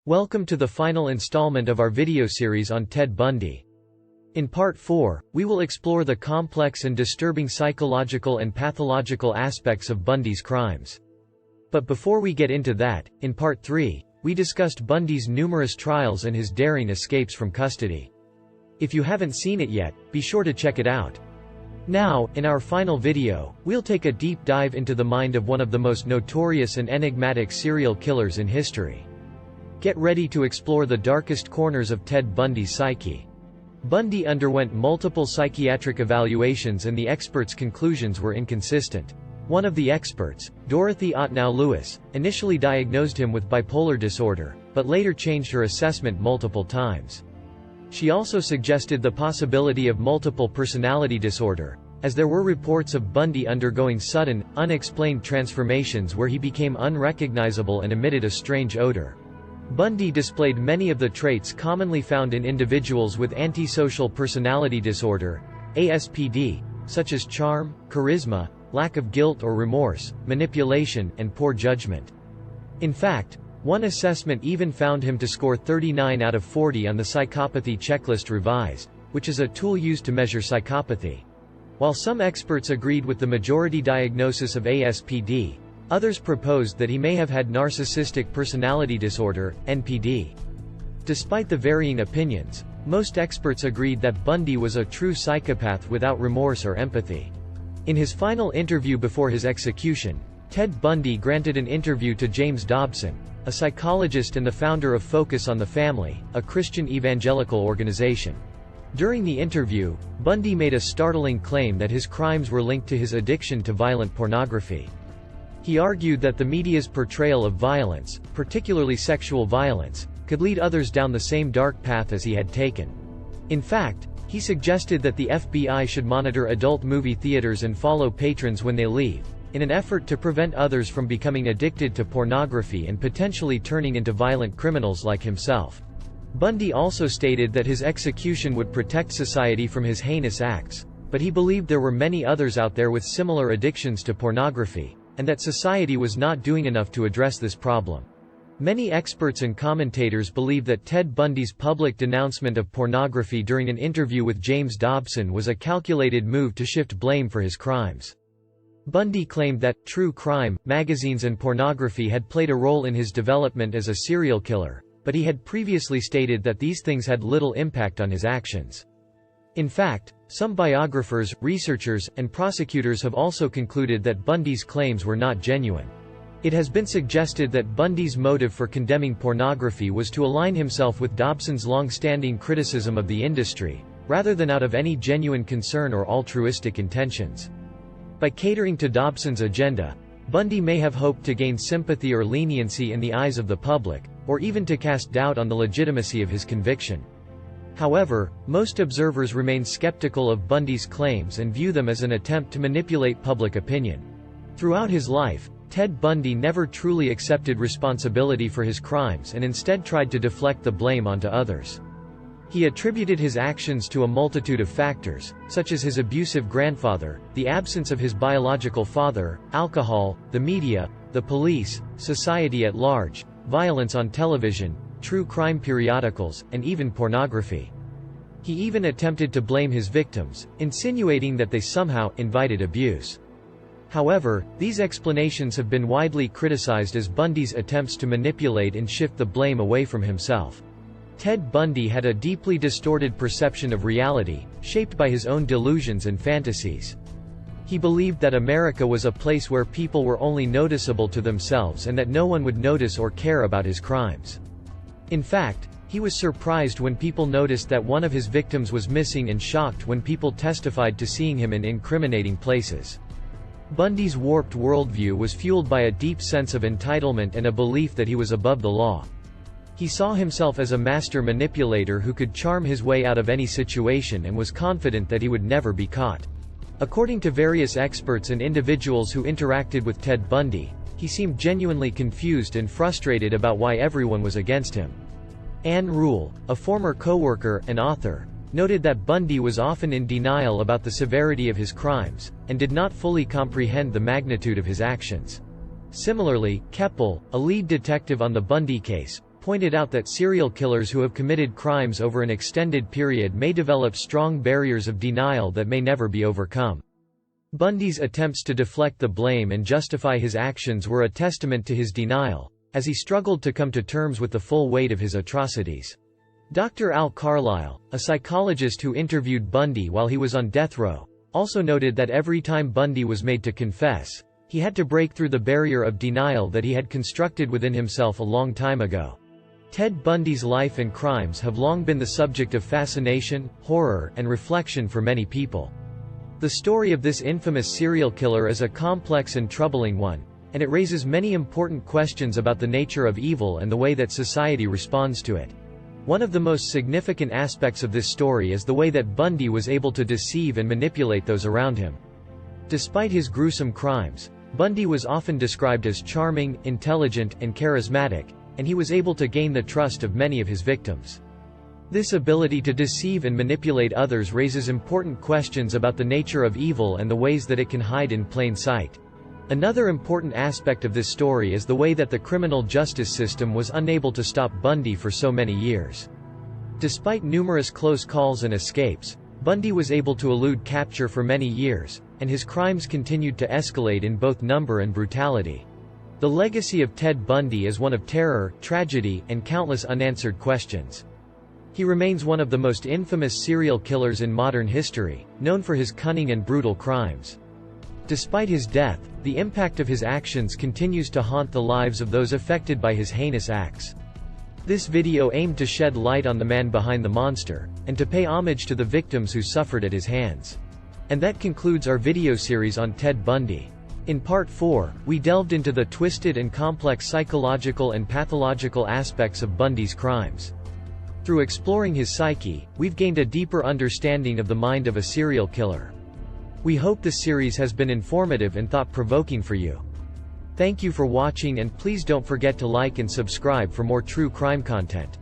Welcome to the final installment of our video series on Ted Bundy. In Part 4, we will explore the complex and disturbing psychological and pathological aspects of Bundy's crimes. But before we get into that, in Part 3, we discussed Bundy's numerous trials and his daring escapes from custody. If you haven't seen it yet, be sure to check it out. Now, in our final video, we'll take a deep dive into the mind of one of the most notorious and enigmatic serial killers in history. Get ready to explore the darkest corners of Ted Bundy's psyche. Bundy underwent multiple psychiatric evaluations and the experts' conclusions were inconsistent. One of the experts, Dorothy Ottnow Lewis, initially diagnosed him with bipolar disorder, but later changed her assessment multiple times. She also suggested the possibility of multiple personality disorder, as there were reports of Bundy undergoing sudden, unexplained transformations where he became unrecognizable and emitted a strange odor. Bundy displayed many of the traits commonly found in individuals with antisocial personality disorder, ASPD, such as charm, charisma, lack of guilt or remorse, manipulation, and poor judgment. In fact, one assessment even found him to score 39 out of 40 on the Psychopathy Checklist Revised, which is a tool used to measure psychopathy. While some experts agreed with the majority diagnosis of ASPD, others proposed that he may have had narcissistic personality disorder, NPD. Despite the varying opinions, most experts agreed that Bundy was a true psychopath without remorse or empathy. In his final interview before his execution, Ted Bundy granted an interview to James Dobson, a psychologist and the founder of Focus on the Family, a Christian evangelical organization. During the interview, Bundy made a startling claim that his crimes were linked to his addiction to violent pornography. He argued that the media's portrayal of violence, particularly sexual violence, could lead others down the same dark path as he had taken. In fact, he suggested that the FBI should monitor adult movie theaters and follow patrons when they leave, in an effort to prevent others from becoming addicted to pornography and potentially turning into violent criminals like himself. Bundy also stated that his execution would protect society from his heinous acts, but he believed there were many others out there with similar addictions to pornography, and that society was not doing enough to address this problem. Many experts and commentators believe that Ted Bundy's public denouncement of pornography during an interview with James Dobson was a calculated move to shift blame for his crimes. Bundy claimed that true crime magazines and pornography had played a role in his development as a serial killer, but he had previously stated that these things had little impact on his actions. In fact, some biographers, researchers, and prosecutors have also concluded that Bundy's claims were not genuine. It has been suggested that Bundy's motive for condemning pornography was to align himself with Dobson's long-standing criticism of the industry, rather than out of any genuine concern or altruistic intentions. By catering to Dobson's agenda, Bundy may have hoped to gain sympathy or leniency in the eyes of the public, or even to cast doubt on the legitimacy of his conviction. However, most observers remain skeptical of Bundy's claims and view them as an attempt to manipulate public opinion. Throughout his life, Ted Bundy never truly accepted responsibility for his crimes and instead tried to deflect the blame onto others. He attributed his actions to a multitude of factors, such as his abusive grandfather, the absence of his biological father, alcohol, the media, the police, society at large, violence on television, true crime periodicals, and even pornography. He even attempted to blame his victims, insinuating that they somehow invited abuse. However, these explanations have been widely criticized as Bundy's attempts to manipulate and shift the blame away from himself. Ted Bundy had a deeply distorted perception of reality, shaped by his own delusions and fantasies. He believed that America was a place where people were only noticeable to themselves and that no one would notice or care about his crimes. In fact, he was surprised when people noticed that one of his victims was missing and shocked when people testified to seeing him in incriminating places. Bundy's warped worldview was fueled by a deep sense of entitlement and a belief that he was above the law. He saw himself as a master manipulator who could charm his way out of any situation and was confident that he would never be caught. According to various experts and individuals who interacted with Ted Bundy, he seemed genuinely confused and frustrated about why everyone was against him. Ann Rule, a former co-worker and author, noted that Bundy was often in denial about the severity of his crimes, and did not fully comprehend the magnitude of his actions. Similarly, Keppel, a lead detective on the Bundy case, pointed out that serial killers who have committed crimes over an extended period may develop strong barriers of denial that may never be overcome. Bundy's attempts to deflect the blame and justify his actions were a testament to his denial, as he struggled to come to terms with the full weight of his atrocities. Dr. Al Carlisle, a psychologist who interviewed Bundy while he was on death row, also noted that every time Bundy was made to confess, he had to break through the barrier of denial that he had constructed within himself a long time ago. Ted Bundy's life and crimes have long been the subject of fascination, horror, and reflection for many people. The story of this infamous serial killer is a complex and troubling one, and it raises many important questions about the nature of evil and the way that society responds to it. One of the most significant aspects of this story is the way that Bundy was able to deceive and manipulate those around him. Despite his gruesome crimes, Bundy was often described as charming, intelligent, and charismatic, and he was able to gain the trust of many of his victims. This ability to deceive and manipulate others raises important questions about the nature of evil and the ways that it can hide in plain sight. Another important aspect of this story is the way that the criminal justice system was unable to stop Bundy for so many years. Despite numerous close calls and escapes, Bundy was able to elude capture for many years, and his crimes continued to escalate in both number and brutality. The legacy of Ted Bundy is one of terror, tragedy, and countless unanswered questions. He remains one of the most infamous serial killers in modern history, known for his cunning and brutal crimes. Despite his death, the impact of his actions continues to haunt the lives of those affected by his heinous acts. This video aimed to shed light on the man behind the monster, and to pay homage to the victims who suffered at his hands. And that concludes our video series on Ted Bundy. In Part 4, we delved into the twisted and complex psychological and pathological aspects of Bundy's crimes. Through exploring his psyche, we've gained a deeper understanding of the mind of a serial killer. We hope this series has been informative and thought-provoking for you. Thank you for watching, and please don't forget to like and subscribe for more true crime content.